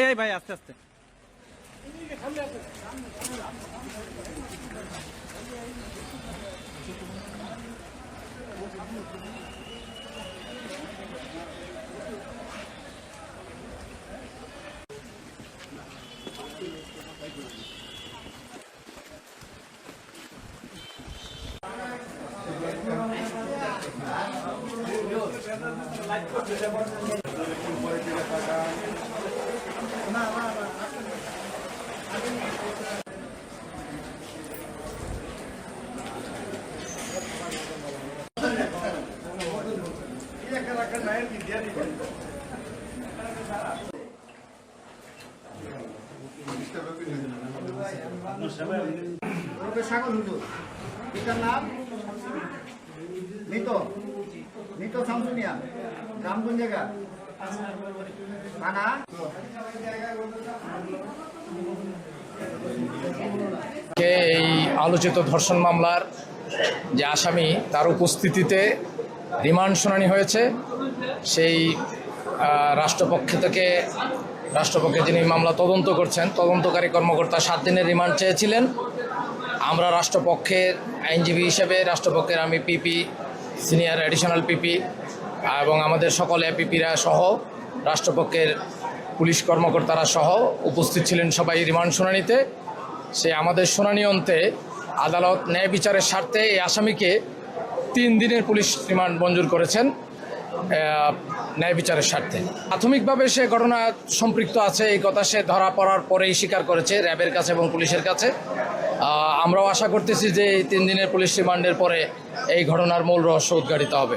এই ভাই আস্তে আস্তে সাগর হুজুর, পিতার নাম মৃত মৃত শামসুনিয়া, গ্রাম কোন জায়গা? থানা এই আলোচিত ধর্ষণ মামলার যে আসামি তার উপস্থিতিতে রিমান্ড শুনানি হয়েছে। সেই রাষ্ট্রপক্ষে যিনি মামলা তদন্ত করছেন, তদন্তকারী কর্মকর্তা 7 দিনের রিমান্ড চেয়েছিলেন। আমরা রাষ্ট্রপক্ষের আইনজীবী হিসেবে রাষ্ট্রপক্ষের আমি পিপি, সিনিয়র অ্যাডিশনাল পিপি এবং আমাদের সকল এপিপিরা সহ রাষ্ট্রপক্ষের পুলিশ কর্মকর্তারা সহ উপস্থিত ছিলেন সবাই রিমান্ড শুনানিতে। সে আমাদের শুনানি অন্তে আদালত ন্যায় বিচারের স্বার্থে এই আসামিকে 3 দিনের পুলিশ রিমান্ড মঞ্জুর করেছেন ন্যায় বিচারের স্বার্থে। প্রাথমিকভাবে সে ঘটনা সম্পৃক্ত আছে এই কথা সে ধরা পড়ার পরেই স্বীকার করেছে র্যাবের কাছে এবং পুলিশের কাছে। আমরাও আশা করতেছি যে এই 3 দিনের পুলিশ রিমান্ডের পরে এই ঘটনার মূল রহস্য উদ্ঘাটিত হবে।